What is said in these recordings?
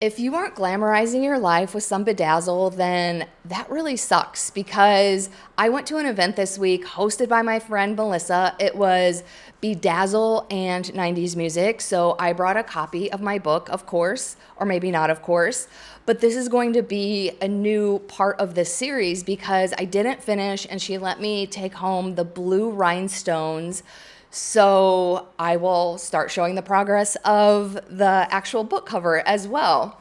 If you aren't glamorizing your life with some bedazzle, then that really sucks because I went to an event this week hosted by my friend Melissa. It was Bedazzle and 90s music. So I brought a copy of my book, of course, or maybe not, of course. But this is going to be a new part of this series because I didn't finish and she let me take home the blue rhinestones. So I will start showing the progress of the actual book cover as well.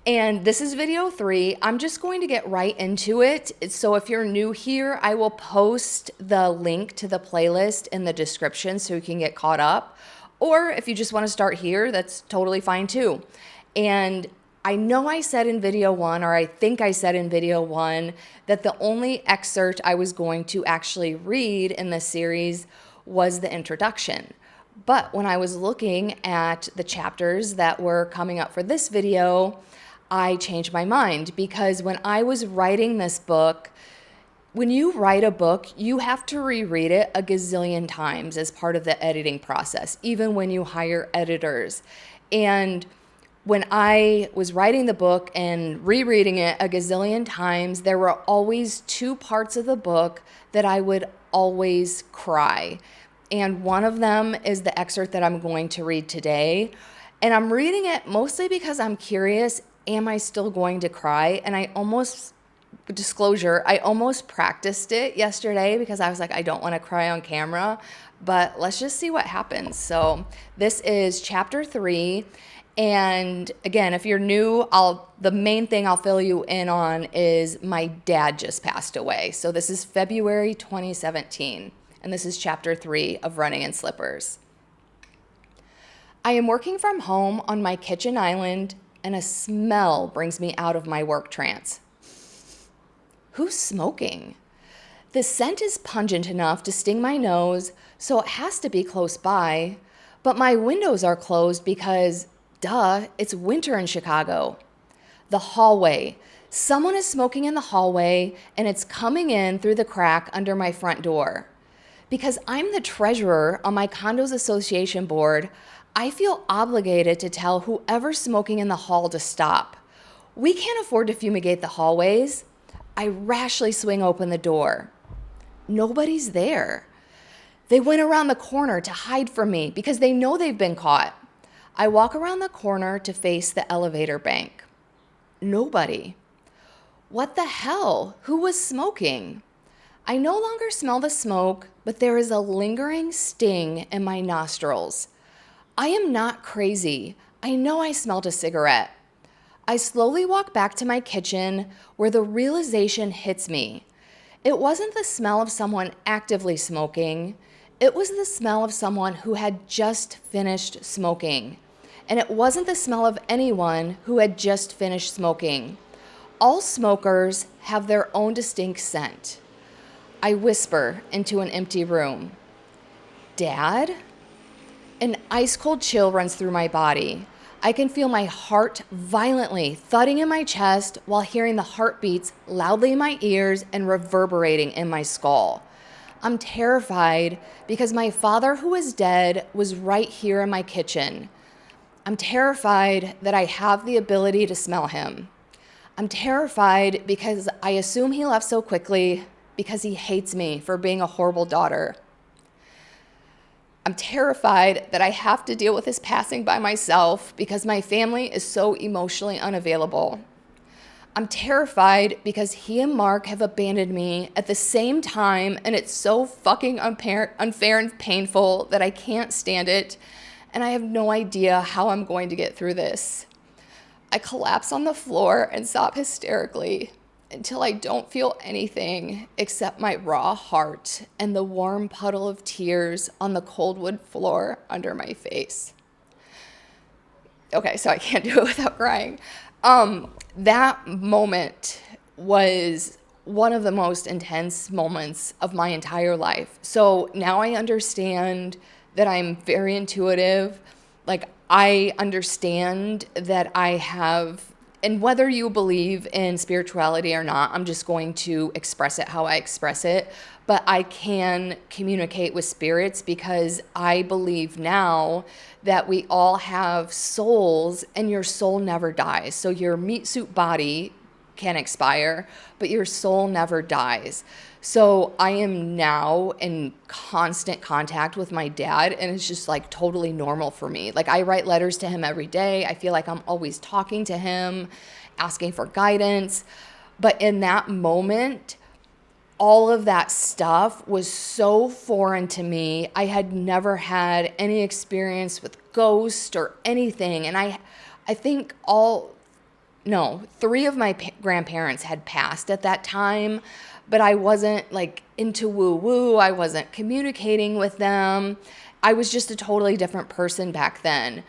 And this is video 3. I'm just going to get right into it. So if you're new here, I will post the link to the playlist in the description so you can get caught up. Or if you just want to start here, that's totally fine too. And I know I said in video 1, or I think I said in video 1, that the only excerpt I was going to actually read in this series was the introduction. But when I was looking at the chapters that were coming up for this video, I changed my mind because when I was writing this book, when you write a book, you have to reread it a gazillion times as part of the editing process, even when you hire editors. And when I was writing the book and rereading it a gazillion times, there were always 2 parts of the book that I would always cry. And one of them is the excerpt that I'm going to read today. And I'm reading it mostly because I'm curious, am I still going to cry? And I almost practiced it yesterday because I was like, I don't want to cry on camera, but let's just see what happens. So this is chapter 3. And again, if you're new, the main thing I'll fill you in on is my dad just passed away. So this is February 2017, and this is chapter 3 of Running in Slippers. I am working from home on my kitchen island, and a smell brings me out of my work trance. Who's smoking? The scent is pungent enough to sting my nose, so it has to be close by, but my windows are closed because duh, it's winter in Chicago. The hallway. Someone is smoking in the hallway, and it's coming in through the crack under my front door. Because I'm the treasurer on my condos association board, I feel obligated to tell whoever's smoking in the hall to stop. We can't afford to fumigate the hallways. I rashly swing open the door. Nobody's there. They went around the corner to hide from me because they know they've been caught. I walk around the corner to face the elevator bank. Nobody. What the hell? Who was smoking? I no longer smell the smoke, but there is a lingering sting in my nostrils. I am not crazy. I know I smelled a cigarette. I slowly walk back to my kitchen where the realization hits me. It wasn't the smell of someone actively smoking. It was the smell of someone who had just finished smoking. And it wasn't the smell of anyone who had just finished smoking. All smokers have their own distinct scent. I whisper into an empty room. Dad? An ice-cold chill runs through my body. I can feel my heart violently thudding in my chest while hearing the heartbeats loudly in my ears and reverberating in my skull. I'm terrified because my father, who is dead, was right here in my kitchen. I'm terrified that I have the ability to smell him. I'm terrified because I assume he left so quickly because he hates me for being a horrible daughter. I'm terrified that I have to deal with his passing by myself because my family is so emotionally unavailable. I'm terrified because he and Mark have abandoned me at the same time, and it's so fucking unfair and painful that I can't stand it, and I have no idea how I'm going to get through this. I collapse on the floor and sob hysterically until I don't feel anything except my raw heart and the warm puddle of tears on the cold wood floor under my face. Okay, so I can't do it without crying. That moment was one of the most intense moments of my entire life. So now I understand that I'm very intuitive. Like, I understand that I have and whether you believe in spirituality or not, I'm just going to express it how I express it. But I can communicate with spirits because I believe now that we all have souls and your soul never dies. So your meat suit body can expire, but your soul never dies. So I am now in constant contact with my dad, and it's just like totally normal for me. Like I write letters to him every day. I feel like I'm always talking to him, asking for guidance. But in that moment, all of that stuff was so foreign to me. I had never had any experience with ghosts or anything. And I think three of my grandparents had passed at that time, but I wasn't like into woo-woo. I wasn't communicating with them. I was just a totally different person back then.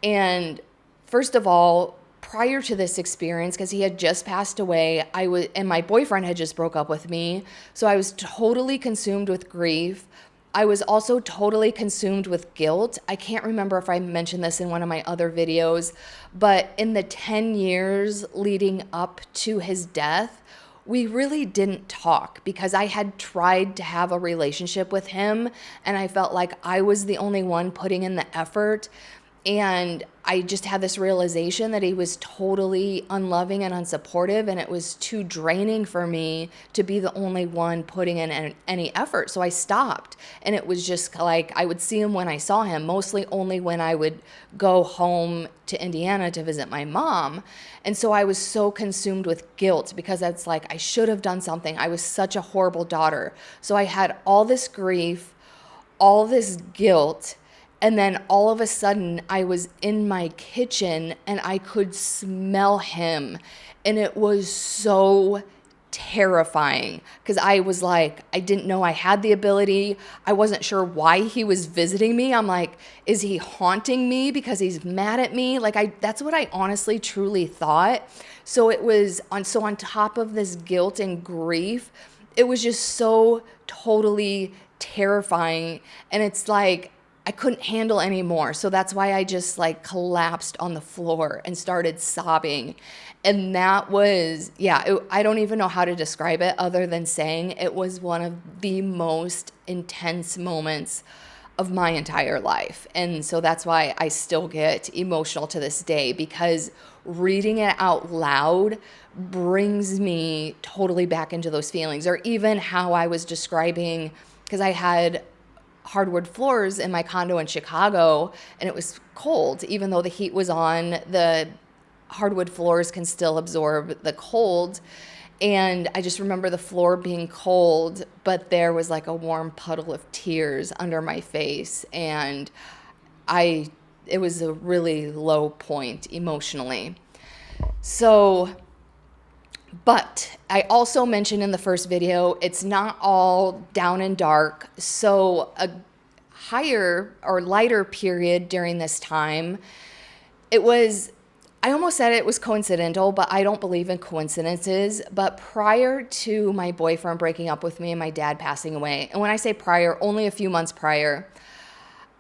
And first of all, prior to this experience, because he had just passed away, and my boyfriend had just broke up with me. So I was totally consumed with grief. I was also totally consumed with guilt. I can't remember if I mentioned this in one of my other videos, but in the 10 years leading up to his death, we really didn't talk because I had tried to have a relationship with him and I felt like I was the only one putting in the effort. And I just had this realization that he was totally unloving and unsupportive, and it was too draining for me to be the only one putting in any effort. So I stopped, and it was just like I would see him when I saw him, mostly only when I would go home to Indiana to visit my mom. And so I was so consumed with guilt because that's like I should have done something. I was such a horrible daughter. So I had all this grief, all this guilt. And then all of a sudden, I was in my kitchen and I could smell him. And it was so terrifying because I was like, I didn't know I had the ability. I wasn't sure why he was visiting me. I'm like, is he haunting me because he's mad at me? That's what I honestly, truly thought. So it was on top of this guilt and grief, it was just so totally terrifying. And it's like, I couldn't handle anymore. So that's why I just like collapsed on the floor and started sobbing. And that was, I don't even know how to describe it other than saying it was one of the most intense moments of my entire life. And so that's why I still get emotional to this day because reading it out loud brings me totally back into those feelings. Or even how I was describing, because I had hardwood floors in my condo in Chicago and it was cold. Even though the heat was on, the hardwood floors can still absorb the cold. And I just remember the floor being cold, but there was like a warm puddle of tears under my face. And it was a really low point emotionally. So, but I also mentioned in the first video, it's not all down and dark. So a higher or lighter period during this time, I almost said it was coincidental, but I don't believe in coincidences. But prior to my boyfriend breaking up with me and my dad passing away, and when I say prior, only a few months prior,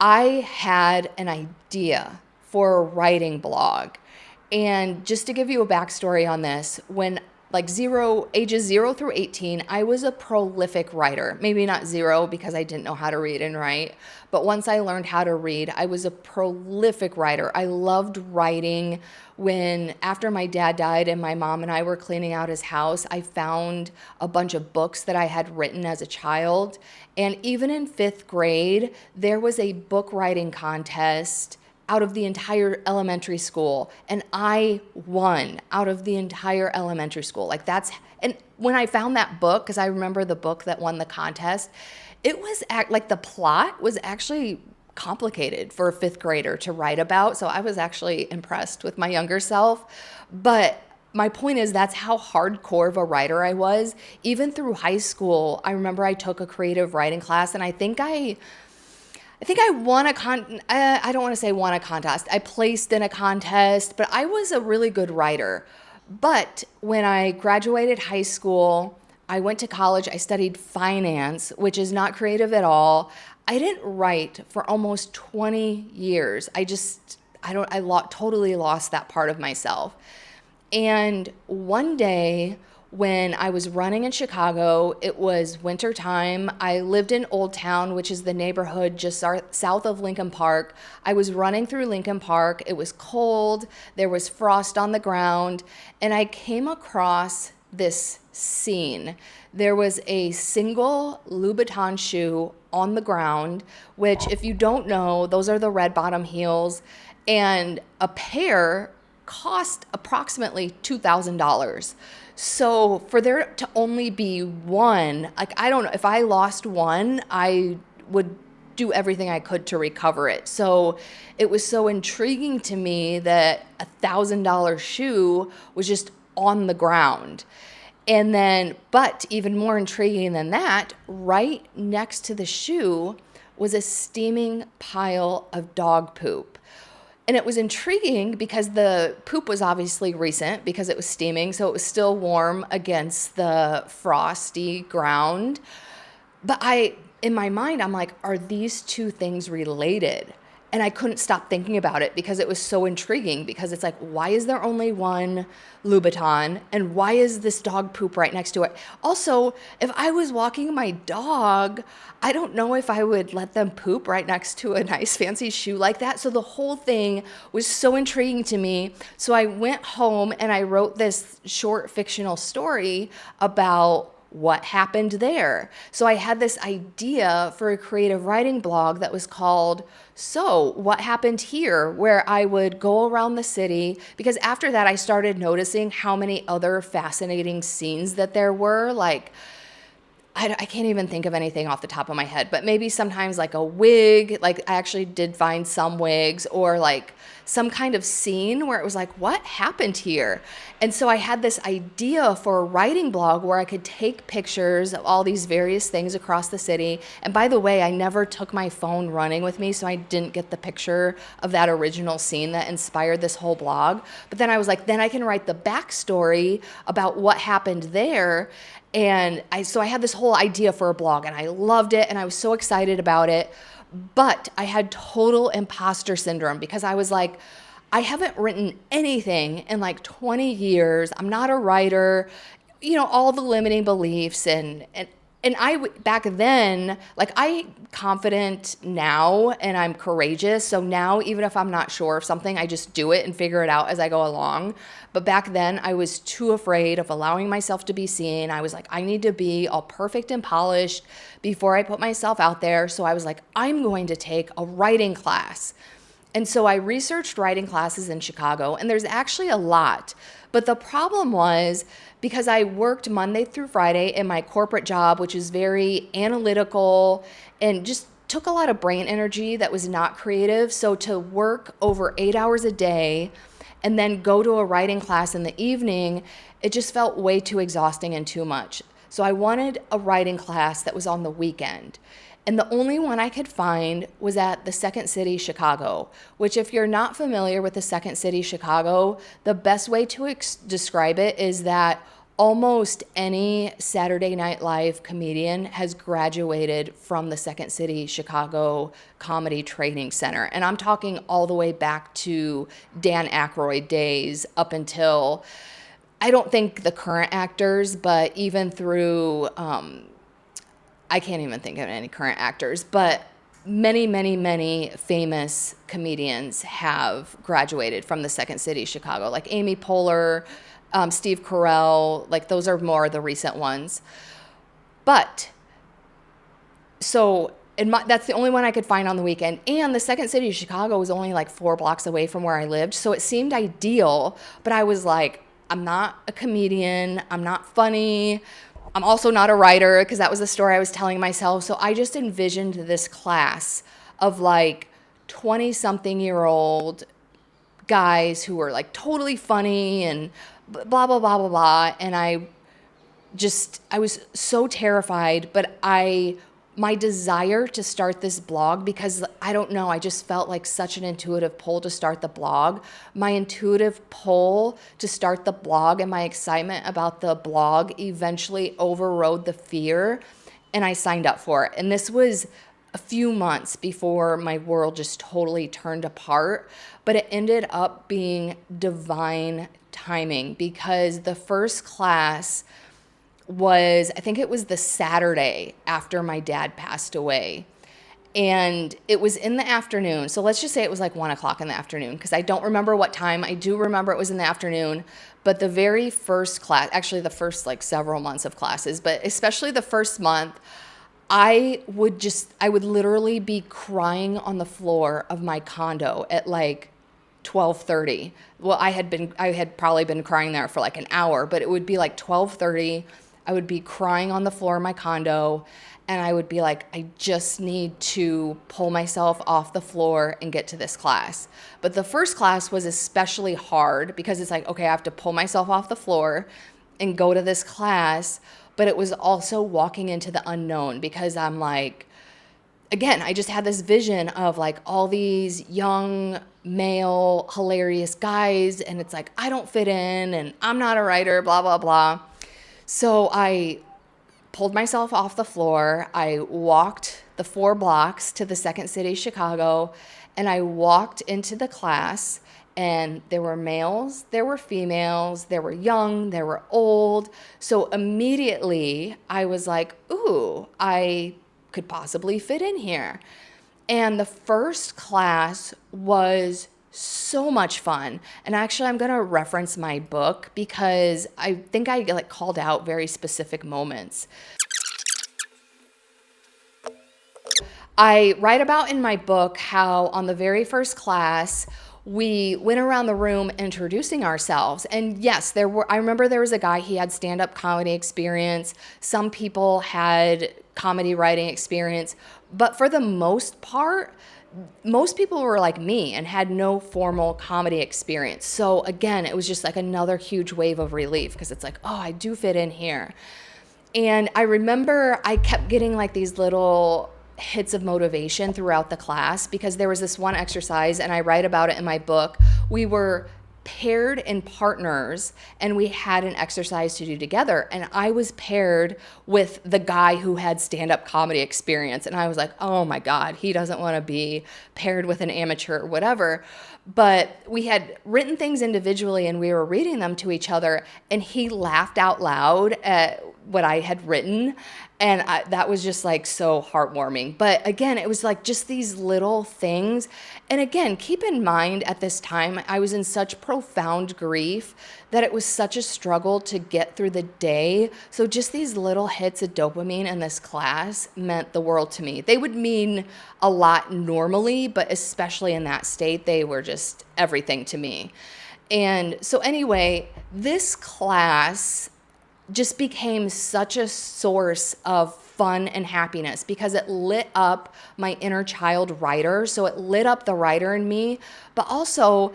I had an idea for a writing blog. And just to give you a backstory on this, when ages 0 through 18, I was a prolific writer. Maybe not 0 because I didn't know how to read and write, but once I learned how to read, I was a prolific writer. I loved writing. After my dad died and my mom and I were cleaning out his house, I found a bunch of books that I had written as a child. And even in 5th grade, there was a book writing contest out of the entire elementary school, and I won out of the entire elementary school. And when I found that book, because I remember the book that won the contest, it was the plot was actually complicated for a 5th grader to write about. So I was actually impressed with my younger self. But my point is that's how hardcore of a writer I was. Even through high school, I remember I took a creative writing class, and I think I won I don't want to say won a contest. I placed in a contest, but I was a really good writer. But when I graduated high school, I went to college, I studied finance, which is not creative at all. I didn't write for almost 20 years. I totally lost that part of myself. And one day when I was running in Chicago, it was winter time. I lived in Old Town, which is the neighborhood just south of Lincoln Park. I was running through Lincoln Park. It was cold. There was frost on the ground. And I came across this scene. There was a single Louboutin shoe on the ground, which, if you don't know, those are the red bottom heels. And a pair cost approximately $2,000. So for there to only be one, like, I don't know, if I lost one, I would do everything I could to recover it. So it was so intriguing to me that $1,000 shoe was just on the ground. And then, but even more intriguing than that, right next to the shoe was a steaming pile of dog poop. And it was intriguing because the poop was obviously recent because it was steaming, so it was still warm against the frosty ground. But in my mind, I'm like, are these two things related? And I couldn't stop thinking about it because it was so intriguing, because it's like, why is there only one Louboutin, and why is this dog poop right next to it? Also, if I was walking my dog, I don't know if I would let them poop right next to a nice fancy shoe like that. So the whole thing was so intriguing to me. So I went home and I wrote this short fictional story about what happened there. So I had this idea for a creative writing blog that was called So What Happened Here, where I would go around the city, because after that I started noticing how many other fascinating scenes that there were. Like, I can't even think of anything off the top of my head, but maybe sometimes like a wig, like I actually did find some wigs, or like some kind of scene where it was like, what happened here? And so I had this idea for a writing blog where I could take pictures of all these various things across the city. And by the way, I never took my phone running with me, so I didn't get the picture of that original scene that inspired this whole blog. But then I was like, then I can write the backstory about what happened there. And so I had this whole idea for a blog, and I loved it, and I was so excited about it. But I had total imposter syndrome because I was like, I haven't written anything in like 20 years. I'm not a writer, all the limiting beliefs. And back then, like, I'm confident now and I'm courageous. So now, even if I'm not sure of something, I just do it and figure it out as I go along. But back then, I was too afraid of allowing myself to be seen. I was like, I need to be all perfect and polished before I put myself out there. So I was like, I'm going to take a writing class. And so I researched writing classes in Chicago, and there's actually a lot. But the problem was, because I worked Monday through Friday in my corporate job, which is very analytical and just took a lot of brain energy that was not creative. So to work over 8 hours a day and then go to a writing class in the evening, it just felt way too exhausting and too much. So I wanted a writing class that was on the weekend. And the only one I could find was at the Second City Chicago, which, if you're not familiar with the Second City Chicago, the best way to describe it is that almost any Saturday Night Live comedian has graduated from the Second City Chicago Comedy Training Center. And I'm talking all the way back to Dan Aykroyd days up until, I don't think the current actors, but even through, I can't even think of any current actors, but many, many, many famous comedians have graduated from the Second City Chicago, like Amy Poehler, Steve Carell, like those are more the recent ones. But so that's the only one I could find on the weekend. And the Second City of Chicago was only like 4 blocks away from where I lived. So it seemed ideal, but I was like, I'm not a comedian. I'm not funny. I'm also not a writer, because that was the story I was telling myself. So I just envisioned this class of like 20-something-year-old guys who were like totally funny and blah, blah, blah, blah, blah. And I was so terrified, but my desire to start this blog, because I don't know, I just felt like such an intuitive pull to start the blog. My intuitive pull to start the blog and my excitement about the blog eventually overrode the fear, and I signed up for it. And this was a few months before my world just totally turned apart, but it ended up being divine timing because the first class was, I think it was the Saturday after my dad passed away. And it was in the afternoon. So let's just say it was like 1:00 in the afternoon because I don't remember what time. I do remember it was in the afternoon. But the very first class, actually the first like several months of classes, but especially the first month, I would literally be crying on the floor of my condo at like 12:30. Well, I had probably been crying there for like an hour, but it would be like 12:30. I would be crying on the floor of my condo, and I would be like, I just need to pull myself off the floor and get to this class. But the first class was especially hard because it's like, okay, I have to pull myself off the floor and go to this class. But it was also walking into the unknown because I'm like, again, I just had this vision of like all these young male hilarious guys, and it's like, I don't fit in and I'm not a writer, blah, blah, blah. So I pulled myself off the floor. I walked the 4 blocks to the second city, Chicago, and I walked into the class, and there were males, there were females, there were young, there were old. So immediately I was like, ooh, I could possibly fit in here. And the first class was so much fun. And actually, I'm going to reference my book because I think I like called out very specific moments. I write about in my book how on the very first class, we went around the room introducing ourselves. And yes, I remember there was a guy, he had stand-up comedy experience. Some people had comedy writing experience. But for the most part, most people were like me and had no formal comedy experience. So again, it was just like another huge wave of relief because it's like, oh, I do fit in here. And I remember I kept getting like these little hits of motivation throughout the class because there was this one exercise, and I write about it in my book. We were paired in partners and we had an exercise to do together, and I was paired with the guy who had stand-up comedy experience, and I was like, oh my God, he doesn't want to be paired with an amateur or whatever. But we had written things individually and we were reading them to each other, and he laughed out loud at what I had written, and that was just like so heartwarming. But again, it was like just these little things. And again, keep in mind at this time, I was in such profound grief that it was such a struggle to get through the day. So just these little hits of dopamine in this class meant the world to me. They would mean a lot normally, but especially in that state, they were just everything to me. And so anyway, this class just became such a source of fun and happiness because it lit up my inner child writer. So it lit up the writer in me, but also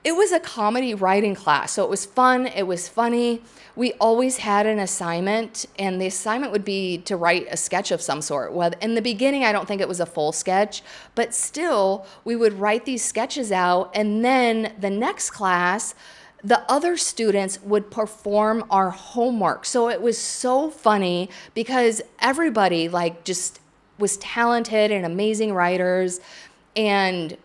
it was a comedy writing class. So it was fun. It was funny. We always had an assignment, and the assignment would be to write a sketch of some sort. Well, in the beginning, I don't think it was a full sketch, but still we would write these sketches out. And then the next class, the other students would perform our homework. So it was so funny because everybody like just was talented and amazing writers. And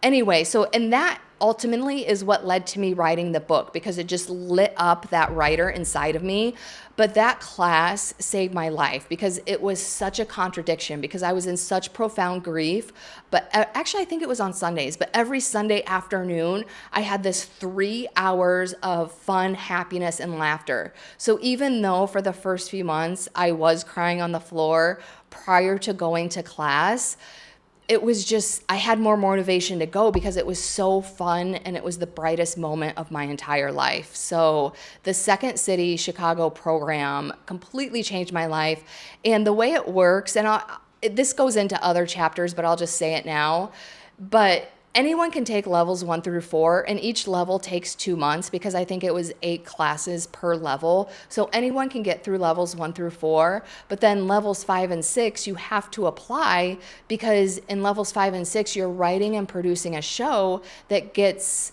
anyway, and that ultimately is what led to me writing the book because it just lit up that writer inside of me. But that class saved my life because it was such a contradiction because I was in such profound grief. But actually, I think it was on Sundays, but every Sunday afternoon, I had this 3 hours of fun, happiness, and laughter. So even though for the first few months, I was crying on the floor prior to going to class, it was just, I had more motivation to go because it was so fun and it was the brightest moment of my entire life. So the Second City Chicago program completely changed my life. And the way it works, and this goes into other chapters, but I'll just say it now. But anyone can take levels 1 through 4, and each level takes 2 months because I think it was 8 classes per level. So anyone can get through levels 1 through 4, but then levels 5 and 6, you have to apply because in levels 5 and 6, you're writing and producing a show that gets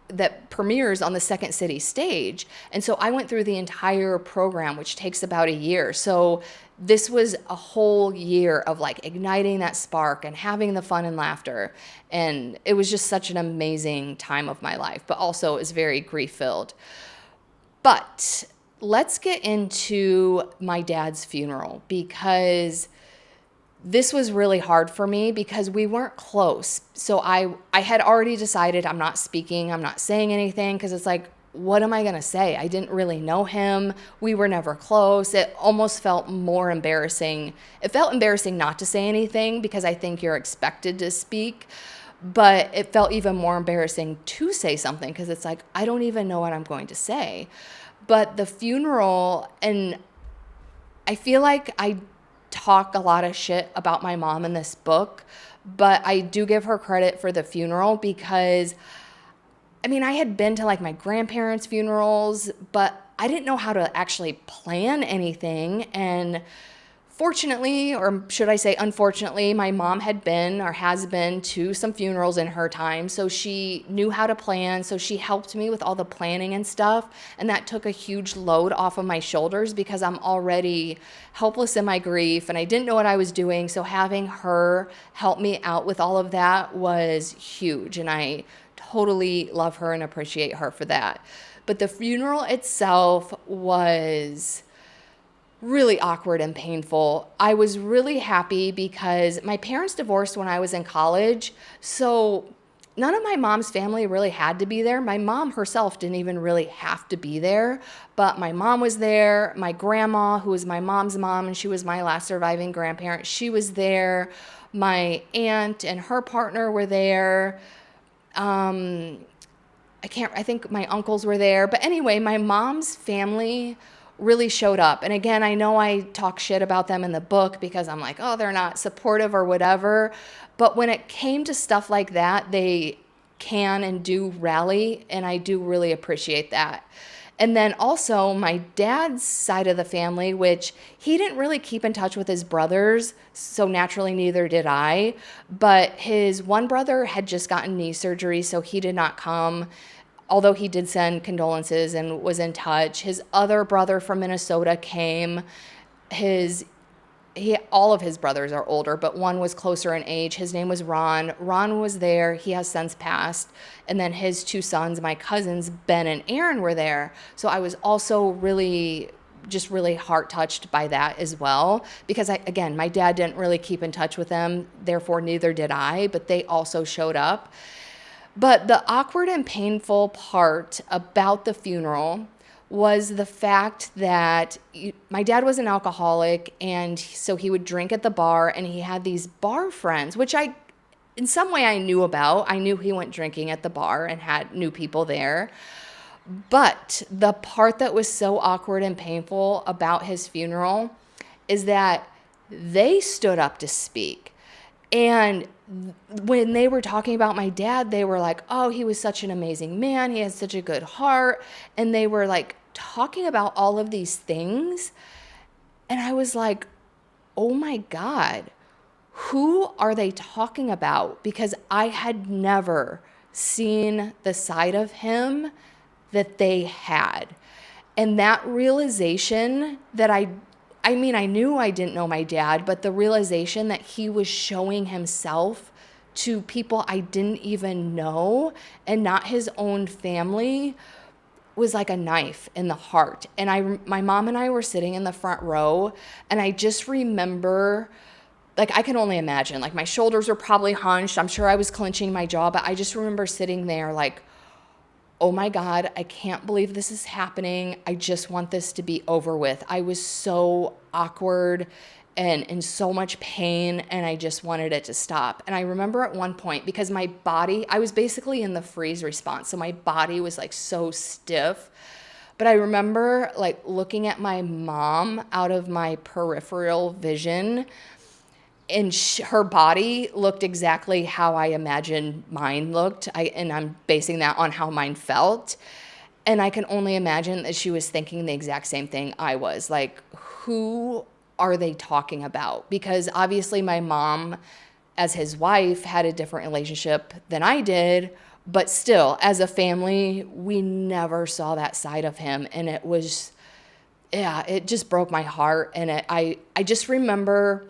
that premieres on the Second City stage. And so I went through the entire program, which takes about a year. So this was a whole year of like igniting that spark and having the fun and laughter. And it was just such an amazing time of my life, but also it was very grief filled. But let's get into my dad's funeral, because this was really hard for me because we weren't close. So I had already decided I'm not speaking, I'm not saying anything, because it's like, what am I going to say? I didn't really know him. We were never close. It almost felt more embarrassing. It felt embarrassing not to say anything because I think you're expected to speak. But it felt even more embarrassing to say something because it's like, I don't even know what I'm going to say. But the funeral, and I feel like I talk a lot of shit about my mom in this book, but I do give her credit for the funeral because, I mean, I had been to like my grandparents' funerals, but I didn't know how to actually plan anything. And fortunately, or should I say unfortunately, my mom had been or has been to some funerals in her time. So she knew how to plan. So she helped me with all the planning and stuff. And that took a huge load off of my shoulders because I'm already helpless in my grief and I didn't know what I was doing. So having her help me out with all of that was huge. And I totally love her and appreciate her for that. But the funeral itself was really awkward and painful. I was really happy because my parents divorced when I was in college, so none of my mom's family really had to be there. My mom herself didn't even really have to be there, but my mom was there. My grandma, who was my mom's mom, and she was my last surviving grandparent, she was there. My aunt and her partner were there. I think my uncles were there. But anyway, my mom's family really showed up. And again, I know I talk shit about them in the book because I'm like, oh, they're not supportive or whatever. But when it came to stuff like that, they can and do rally. And I do really appreciate that. And then also my dad's side of the family, which he didn't really keep in touch with his brothers, so naturally neither did I. But his one brother had just gotten knee surgery, so he did not come, although he did send condolences and was in touch. His other brother from Minnesota came. All of his brothers are older, but one was closer in age. His name was Ron. Ron was there. He has since passed. And then his two sons, my cousins, Ben and Aaron, were there. So I was also really heart touched by that as well. Because again, my dad didn't really keep in touch with them. Therefore, neither did I, but they also showed up. But the awkward and painful part about the funeral was the fact that my dad was an alcoholic, and so he would drink at the bar, and he had these bar friends, which in some way I knew about. I knew he went drinking at the bar and had new people there. But the part that was so awkward and painful about his funeral is that they stood up to speak. And when they were talking about my dad, they were like, oh, he was such an amazing man. He had such a good heart. And they were like talking about all of these things. And I was like, oh my God, who are they talking about? Because I had never seen the side of him that they had. And that realization that I knew I didn't know my dad, but the realization that he was showing himself to people I didn't even know and not his own family was like a knife in the heart. And my mom and I were sitting in the front row, and I just remember, like, I can only imagine, like, my shoulders were probably hunched. I'm sure I was clenching my jaw, but I just remember sitting there like, oh my God, I can't believe this is happening. I just want this to be over with. I was so awkward and in so much pain, and I just wanted it to stop. And I remember at one point, because my body, I was basically in the freeze response, so my body was like so stiff. But I remember like looking at my mom out of my peripheral vision, and her body looked exactly how I imagined mine looked. And I'm basing that on how mine felt. And I can only imagine that she was thinking the exact same thing I was. Like, who are they talking about? Because obviously my mom, as his wife, had a different relationship than I did. But still, as a family, we never saw that side of him. And it was, yeah, it just broke my heart. And I just remember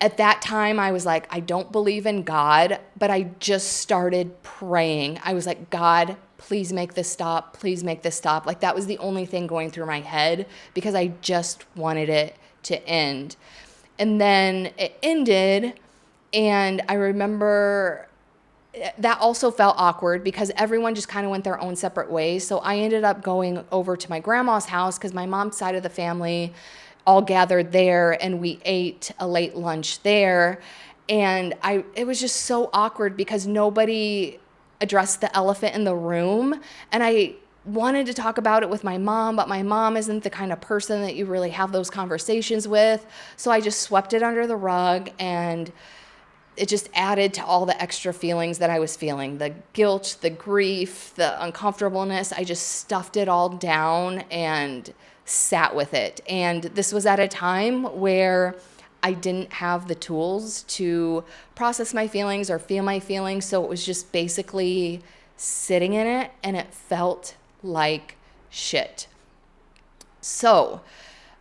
at that time, I was like, I don't believe in God, but I just started praying. I was like, God, please make this stop. Please make this stop. Like, that was the only thing going through my head because I just wanted it to end. And then it ended. And I remember that also felt awkward because everyone just kind of went their own separate ways. So I ended up going over to my grandma's house because my mom's side of the family all gathered there, and we ate a late lunch there. And it was just so awkward because nobody addressed the elephant in the room. And I wanted to talk about it with my mom, but my mom isn't the kind of person that you really have those conversations with. So I just swept it under the rug, and it just added to all the extra feelings that I was feeling. The guilt, the grief, the uncomfortableness. I just stuffed it all down and sat with it. And this was at a time where I didn't have the tools to process my feelings or feel my feelings. So it was just basically sitting in it, and it felt like shit. So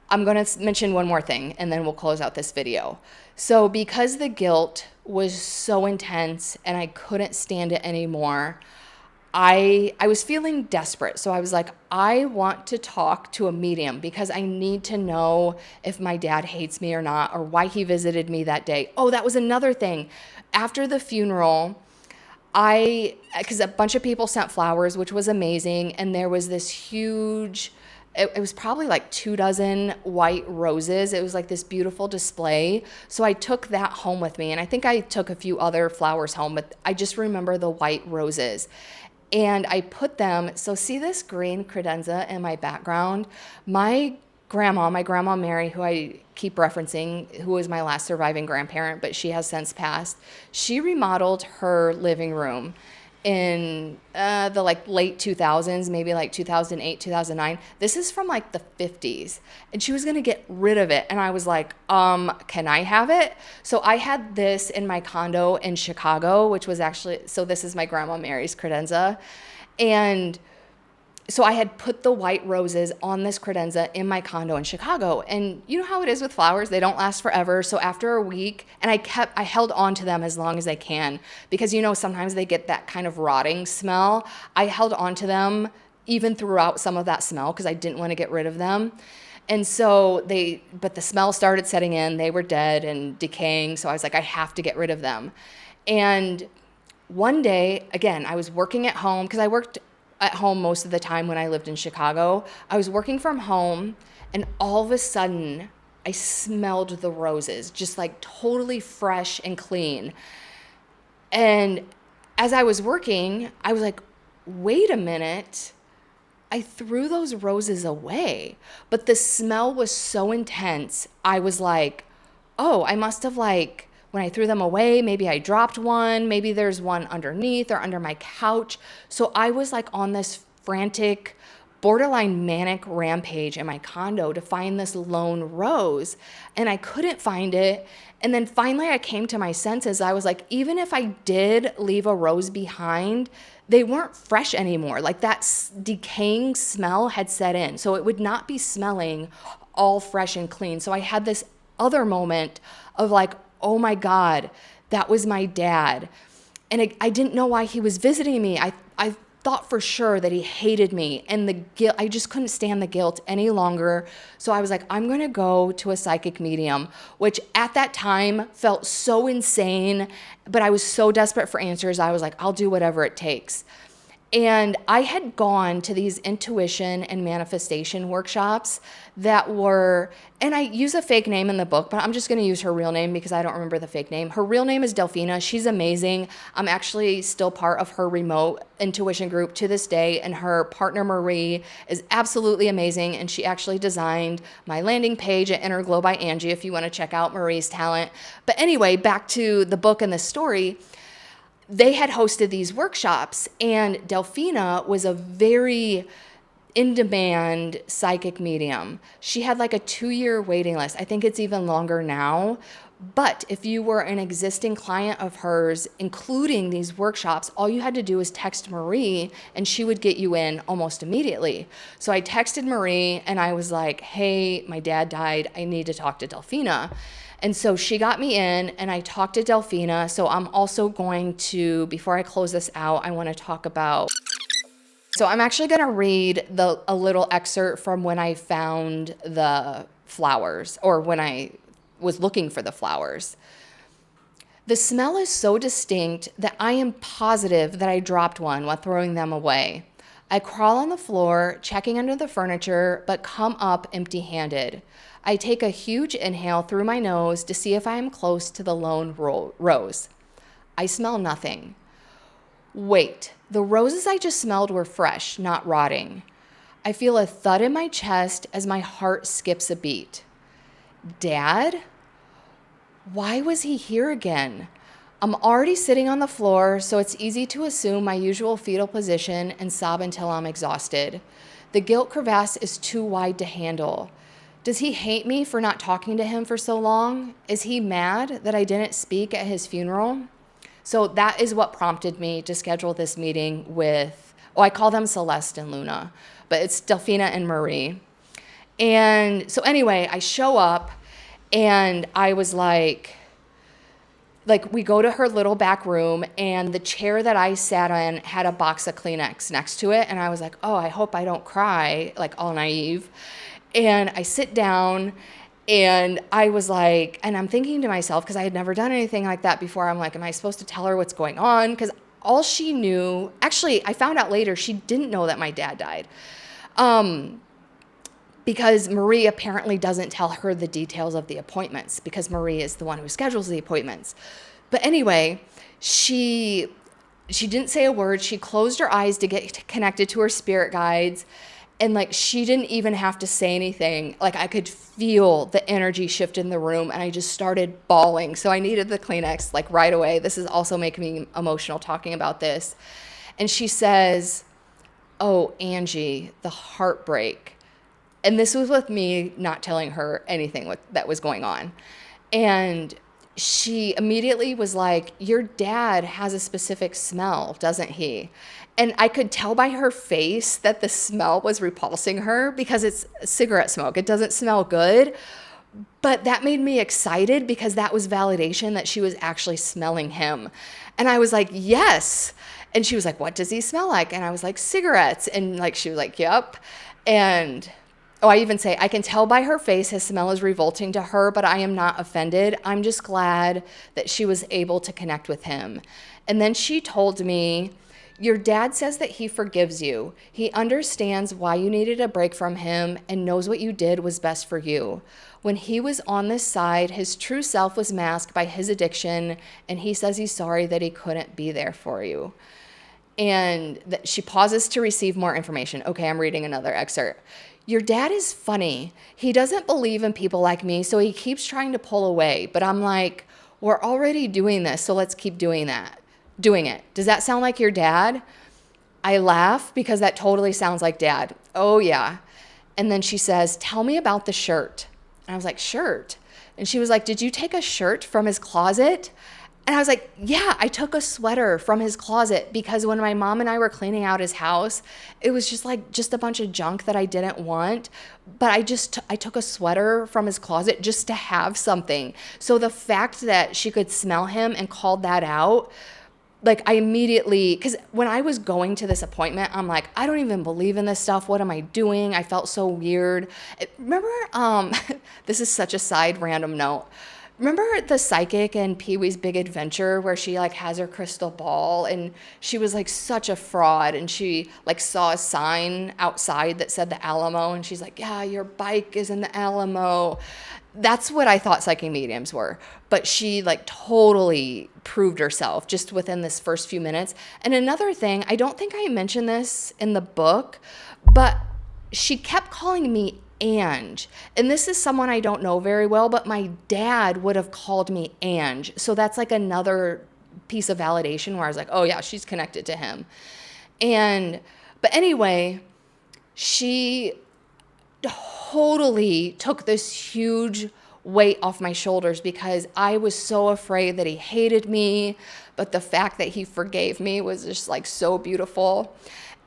I'm going to mention one more thing, and then we'll close out this video. So because the guilt was so intense and I couldn't stand it anymore, I was feeling desperate. So I was like, I want to talk to a medium because I need to know if my dad hates me or not, or why he visited me that day. Oh, that was another thing. After the funeral, because a bunch of people sent flowers, which was amazing. And there was this huge, it was probably like 24 white roses. It was like this beautiful display. So I took that home with me. And I think I took a few other flowers home, but I just remember the white roses. And I put them, so see this green credenza in my background? My grandma Mary, who I keep referencing, who was my last surviving grandparent, but she has since passed, she remodeled her living room in the like late 2000s, maybe like 2008, 2009. This is from like the 50s. And she was going to get rid of it. And I was like, can I have it? So I had this in my condo in Chicago, which was actually, so this is my grandma Mary's credenza. And so I had put the white roses on this credenza in my condo in Chicago. And you know how it is with flowers, they don't last forever. So after a week, and I held on to them as long as I can because, you know, sometimes they get that kind of rotting smell. I held on to them even throughout some of that smell because I didn't want to get rid of them. And so but the smell started setting in, they were dead and decaying. So I was like, I have to get rid of them. And one day, again, I was working at home because I worked at home most of the time when I lived in Chicago. I was working from home, and all of a sudden I smelled the roses, just like totally fresh and clean. And as I was working, I was like, wait a minute, I threw those roses away. But the smell was so intense, I was like, oh, I must have like, when I threw them away, maybe I dropped one, maybe there's one underneath or under my couch. So I was like on this frantic, borderline manic rampage in my condo to find this lone rose, and I couldn't find it. And then finally I came to my senses. I was like, even if I did leave a rose behind, they weren't fresh anymore. Like that decaying smell had set in. So it would not be smelling all fresh and clean. So I had this other moment of like, oh my God, that was my dad. And I didn't know why he was visiting me. I thought for sure that he hated me, and the guilt, I just couldn't stand the guilt any longer. So I was like, I'm going to go to a psychic medium, which at that time felt so insane, but I was so desperate for answers. I was like, I'll do whatever it takes. And I had gone to these intuition and manifestation workshops that were, and I use a fake name in the book, but I'm just going to use her real name because I don't remember the fake name. Her real name is Delphina. She's amazing. I'm actually still part of her remote intuition group to this day. And her partner, Marie, is absolutely amazing. And she actually designed my landing page at Inner Glow by Angie if you want to check out Marie's talent. But anyway, back to the book and the story. They had hosted these workshops, and Delphina was a very in-demand psychic medium. She had like a 2-year waiting list. I think it's even longer now, But if you were an existing client of hers, including these workshops, all you had to do was text Marie and she would get you in almost immediately. So I texted Marie and I was like, hey, my dad died. I need to talk to Delphina. And so she got me in and I talked to Delphina. So I'm also going to, before I close this out, I want to talk about, so I'm actually going to read a little excerpt from when I found the flowers, or when I was looking for the flowers. The smell is so distinct that I am positive that I dropped one while throwing them away. I crawl on the floor, checking under the furniture, but come up empty-handed. I take a huge inhale through my nose to see if I am close to the lone rose. I smell nothing. Wait, the roses I just smelled were fresh, not rotting. I feel a thud in my chest as my heart skips a beat. Dad? Why was he here again? I'm already sitting on the floor, so it's easy to assume my usual fetal position and sob until I'm exhausted. The guilt crevasse is too wide to handle. Does he hate me for not talking to him for so long? Is he mad that I didn't speak at his funeral? So that is what prompted me to schedule this meeting with, I call them Celeste and Luna, but it's Delphina and Marie. And so anyway, I show up and I was like, we go to her little back room and the chair that I sat in had a box of Kleenex next to it. And I was like, oh, I hope I don't cry, like all naive. And I sit down and I was like, and I'm thinking to myself, because I had never done anything like that before, I'm like, am I supposed to tell her what's going on? Because all she knew, actually, I found out later, she didn't know that my dad died. Because Marie apparently doesn't tell her the details of the appointments, because Marie is the one who schedules the appointments. But anyway, she didn't say a word. She closed her eyes to get connected to her spirit guides. And she didn't even have to say anything. I could feel the energy shift in the room and I just started bawling. So I needed the Kleenex right away. This is also making me emotional talking about this. And she says, oh, Angie, the heartbreak. And this was with me not telling her anything that was going on. And she immediately was like, your dad has a specific smell, doesn't he? And I could tell by her face that the smell was repulsing her because it's cigarette smoke. It doesn't smell good. But that made me excited because that was validation that she was actually smelling him. And I was like, yes. And she was like, what does he smell like? And I was like, cigarettes. And she was like, yep. And I even say, I can tell by her face his smell is revolting to her, but I am not offended. I'm just glad that she was able to connect with him. And then she told me, your dad says that he forgives you. He understands why you needed a break from him and knows what you did was best for you. When he was on this side, his true self was masked by his addiction, and he says he's sorry that he couldn't be there for you. And she pauses to receive more information. Okay, I'm reading another excerpt. Your dad is funny. He doesn't believe in people like me, so he keeps trying to pull away. But I'm like, we're already doing this, so let's keep doing it. Does that sound like your dad? I laugh because that totally sounds like dad. Oh, yeah. And then she says, tell me about the shirt. And I was like, shirt? And she was like, did you take a shirt from his closet? And I was like, yeah, I took a sweater from his closet because when my mom and I were cleaning out his house, it was just a bunch of junk that I didn't want. But I took a sweater from his closet just to have something. So the fact that she could smell him and called that out, I immediately, because when I was going to this appointment, I'm like, I don't even believe in this stuff. What am I doing? I felt so weird. Remember, this is such a side random note. Remember the psychic in Pee-wee's Big Adventure where she has her crystal ball and she was such a fraud and she saw a sign outside that said the Alamo and she's like, yeah, your bike is in the Alamo. That's what I thought psychic mediums were. But she totally proved herself just within this first few minutes. And another thing, I don't think I mentioned this in the book, but she kept calling me Ange. And this is someone I don't know very well, but my dad would have called me Ange. So that's another piece of validation where I was like, oh yeah, she's connected to him. But anyway, she totally took this huge weight off my shoulders because I was so afraid that he hated me. But the fact that he forgave me was just like so beautiful.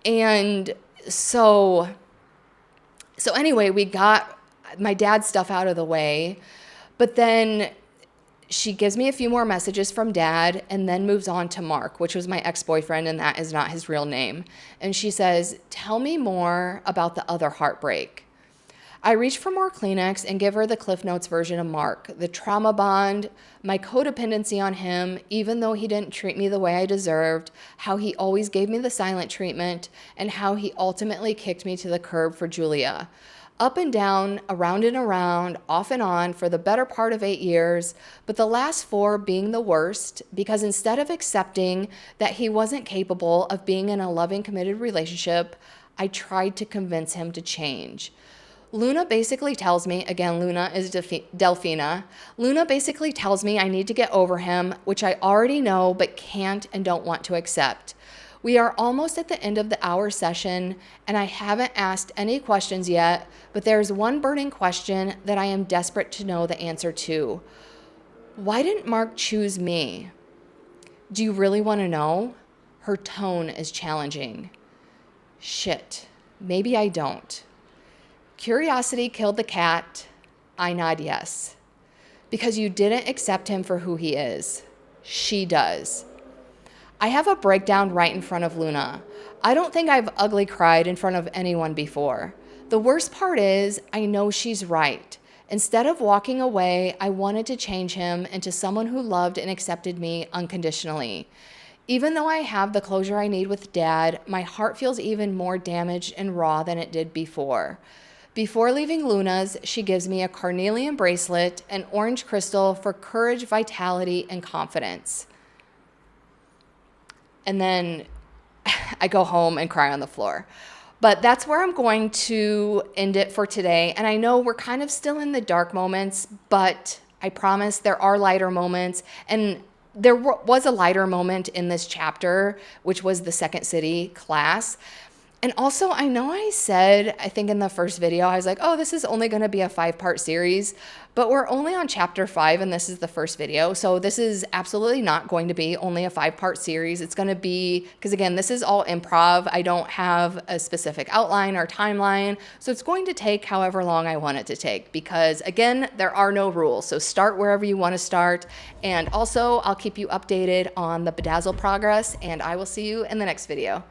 And so anyway, we got my dad's stuff out of the way, but then she gives me a few more messages from dad and then moves on to Mark, which was my ex-boyfriend, and that is not his real name. And she says, tell me more about the other heartbreak. I reach for more Kleenex and give her the Cliff Notes version of Mark, the trauma bond, my codependency on him, even though he didn't treat me the way I deserved, how he always gave me the silent treatment, and how he ultimately kicked me to the curb for Julia. Up and down, around and around, off and on for the better part of 8 years, but the last 4 being the worst because instead of accepting that he wasn't capable of being in a loving, committed relationship, I tried to convince him to change. Luna basically tells me, again, Luna is Delphina. Luna basically tells me I need to get over him, which I already know but can't and don't want to accept. We are almost at the end of the hour session, and I haven't asked any questions yet, but there's one burning question that I am desperate to know the answer to. Why didn't Mark choose me? Do you really want to know? Her tone is challenging. Shit, maybe I don't. Curiosity killed the cat. I nod yes. Because you didn't accept him for who he is. She does. I have a breakdown right in front of Luna. I don't think I've ugly cried in front of anyone before. The worst part is, I know she's right. Instead of walking away, I wanted to change him into someone who loved and accepted me unconditionally. Even though I have the closure I need with Dad, my heart feels even more damaged and raw than it did before. Before leaving Luna's, she gives me a carnelian bracelet, an orange crystal for courage, vitality, and confidence. And then I go home and cry on the floor. But that's where I'm going to end it for today. And I know we're kind of still in the dark moments, but I promise there are lighter moments. And there was a lighter moment in this chapter, which was the Second City class. And also, I know I said, I think in the first video, I was like, oh, this is only going to be a 5-part series, but we're only on chapter 5 and this is the first video. So this is absolutely not going to be only a 5-part series. It's going to be, because again, this is all improv. I don't have a specific outline or timeline. So it's going to take however long I want it to take because again, there are no rules. So start wherever you want to start. And also I'll keep you updated on the Bedazzle progress and I will see you in the next video.